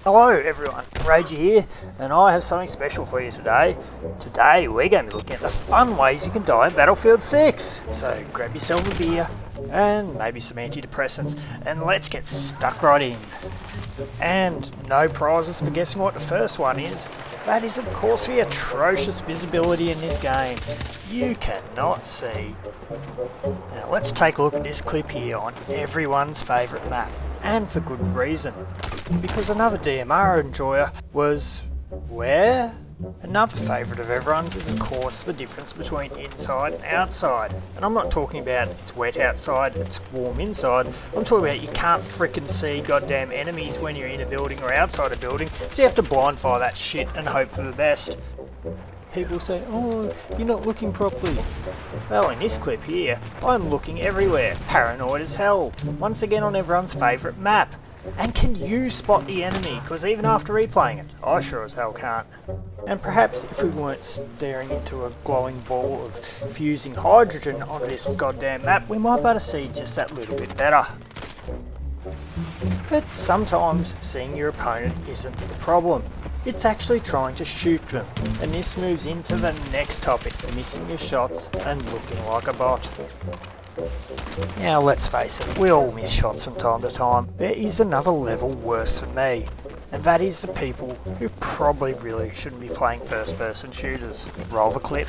Hello everyone, Rage here, and I have something special for you today. Today we're going to be looking at the fun ways you can die in Battlefield 6. So grab yourself a beer and maybe some antidepressants and let's get stuck right in. And no prizes for guessing what the first one is. That is of course the atrocious visibility in this game. You cannot see. Now let's take a look at this clip here on everyone's favourite map. And for good reason. Because another DMR enjoyer was where? Another favourite of everyone's is of course the difference between inside and outside. And I'm not talking about it's wet outside, it's warm inside. I'm talking about you can't frickin' see goddamn enemies when you're in a building or outside a building, so you have to blind fire that shit and hope for the best. People say, oh, you're not looking properly. Well, in this clip here, I'm looking everywhere, paranoid as hell, once again on everyone's favourite map. And can you spot the enemy? Because even after replaying it, I sure as hell can't. And perhaps if we weren't staring into a glowing ball of fusing hydrogen on this goddamn map, we might be able to see just that little bit better. But sometimes seeing your opponent isn't the problem. It's actually trying to shoot them, and this moves into the next topic, missing your shots and looking like a bot. Now let's face it, we all miss shots from time to time. There is another level worse for me, and that is the people who probably really shouldn't be playing first person shooters. Roll the clip.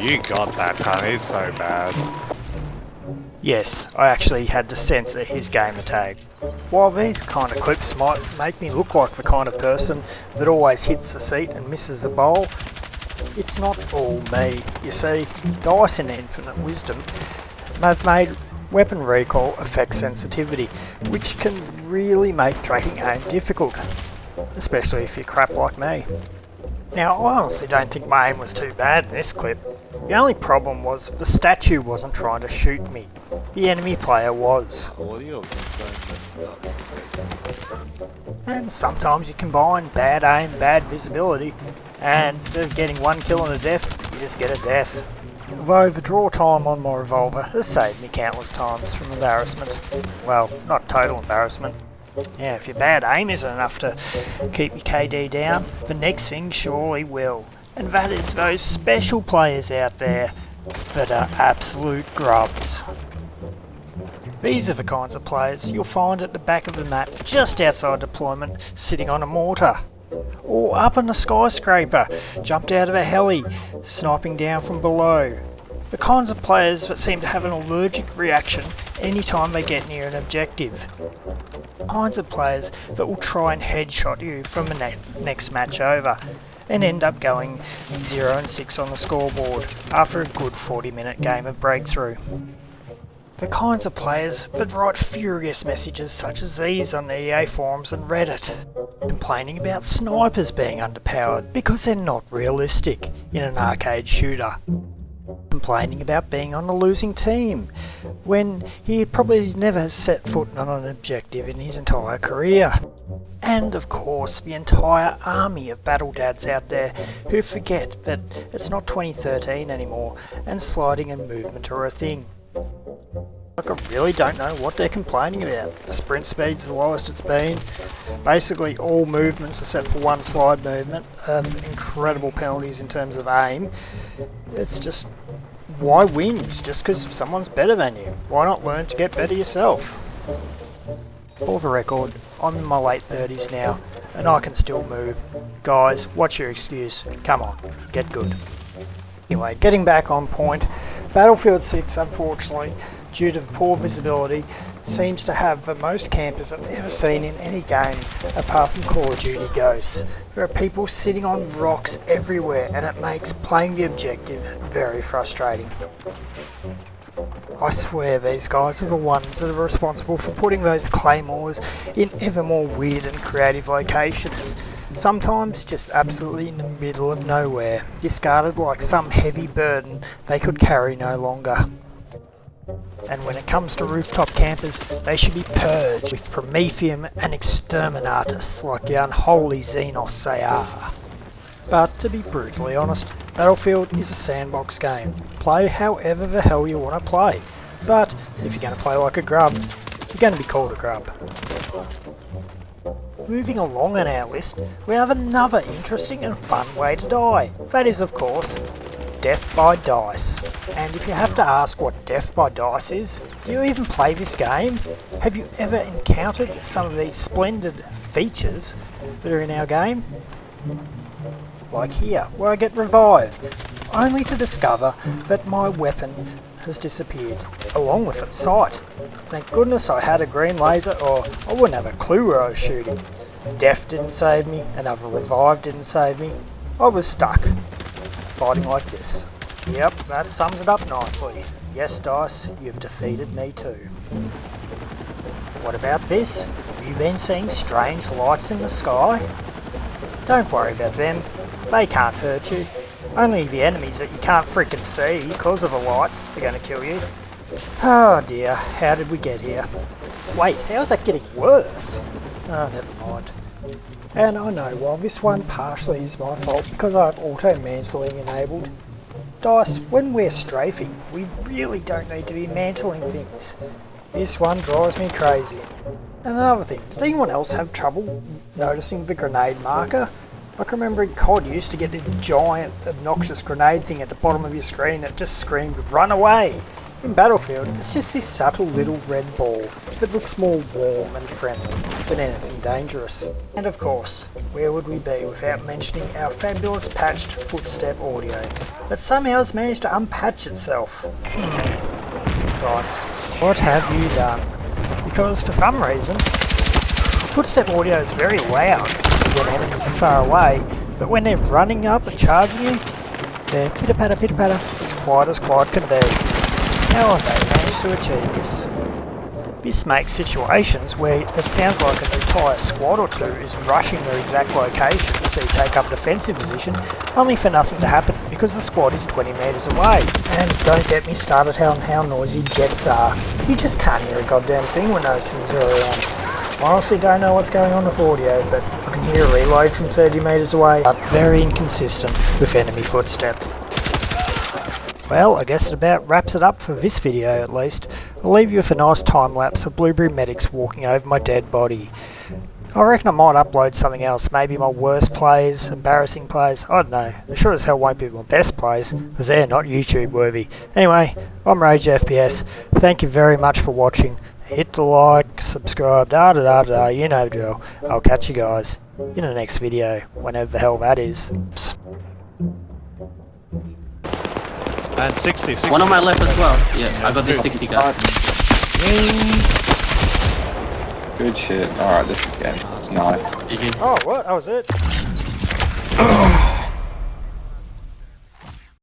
You got that, cunt, he's so bad. Yes, I actually had to censor his gamer tag. While these kind of clips might make me look like the kind of person that always hits the seat and misses the bowl, it's not all me. You see, DICE in infinite wisdom have made weapon recoil affect sensitivity, which can really make tracking aim difficult, especially if you're crap like me. Now, I honestly don't think my aim was too bad in this clip. The only problem was the statue wasn't trying to shoot me. The enemy player was. And sometimes you combine bad aim, bad visibility, and instead of getting one kill and a death, you just get a death. Though the draw time on my revolver has saved me countless times from embarrassment. Well, not total embarrassment. Yeah, if your bad aim isn't enough to keep your KD down, the next thing surely will. And that is those special players out there that are absolute grubs. These are the kinds of players you'll find at the back of the map just outside deployment, sitting on a mortar. Or up on a skyscraper, jumped out of a heli, sniping down from below. The kinds of players that seem to have an allergic reaction anytime they get near an objective. The kinds of players that will try and headshot you from the next match over and end up going 0-6 on the scoreboard after a good 40-minute game of breakthrough. The kinds of players that write furious messages such as these on the EA forums and Reddit, complaining about snipers being underpowered because they're not realistic in an arcade shooter. Complaining about being on a losing team when he probably never has set foot on an objective in his entire career. And of course the entire army of battle dads out there who forget that it's not 2013 anymore and sliding and movement are a thing. Like, I really don't know what they're complaining about. The sprint speed's the lowest it's been. Basically all movements except for one slide movement have incredible penalties in terms of aim. It's just, why whinge just because someone's better than you? Why not learn to get better yourself? For the record, I'm in my late 30s now and I can still move. Guys, what's your excuse? Come on, get good. Anyway, getting back on point, Battlefield 6 unfortunately, due to poor visibility, seems to have the most campers I've ever seen in any game apart from Call of Duty Ghosts. There are people sitting on rocks everywhere and it makes playing the objective very frustrating. I swear these guys are the ones that are responsible for putting those claymores in ever more weird and creative locations. Sometimes just absolutely in the middle of nowhere, discarded like some heavy burden they could carry no longer. And when it comes to rooftop campers, they should be purged with Prometheum and Exterminatus like the unholy Xenos they are. But to be brutally honest, Battlefield is a sandbox game. Play however the hell you want to play. But if you're going to play like a grub, you're going to be called a grub. Moving along on our list, we have another interesting and fun way to die. That is, of course, death by dice. And if you have to ask what death by dice is, do you even play this game? Have you ever encountered some of these splendid features that are in our game? Like here, where I get revived, only to discover that my weapon has disappeared, along with its sight. Thank goodness I had a green laser, or I wouldn't have a clue where I was shooting. Death didn't save me, another revive didn't save me. I was stuck, fighting like this. Yep, that sums it up nicely. Yes, Dice, you've defeated me too. What about this? Have you been seeing strange lights in the sky? Don't worry about them, they can't hurt you. Only the enemies that you can't freaking see because of the lights are going to kill you. Oh dear, how did we get here? Wait, how's that getting worse? Oh, never mind. And I know, while this one partially is my fault because I have auto-mantling enabled, Dice, when we're strafing, we really don't need to be mantling things. This one drives me crazy. And another thing, does anyone else have trouble noticing the grenade marker? I can remember in COD you used to get this giant obnoxious grenade thing at the bottom of your screen that just screamed run away. In Battlefield it's just this subtle little red ball that looks more warm and friendly than anything dangerous. And of course, where would we be without mentioning our fabulous patched footstep audio that somehow has managed to unpatch itself. Dice, what have you done? Because for some reason, footstep audio is very loud when enemies are far away, but when they're running up and charging you, they're pitter-patter, as quiet can be. How have they managed to achieve this? This makes situations where it sounds like an entire squad or two is rushing their exact location, so you take up a defensive position, only for nothing to happen because the squad is 20 metres away. And don't get me started on how noisy jets are. You just can't hear a goddamn thing when those things are around. I honestly don't know what's going on with audio, but I can hear a reload from 30 metres away, but very inconsistent with enemy footstep. Well, I guess it about wraps it up for this video at least. I'll leave you with a nice time lapse of blueberry medics walking over my dead body. I reckon I might upload something else, maybe my worst plays, embarrassing plays, I don't know. It sure as hell won't be my best plays, because they're not YouTube worthy. Anyway, I'm rage-fps, thank you very much for watching. Hit the like, subscribe, you know the drill. I'll catch you guys in the next video, whenever the hell that is. Psst. And 60. One on my left as well. Yeah, I got this 60 guy. Good shit. Alright, this is game. It's nice. Oh, what? That was it?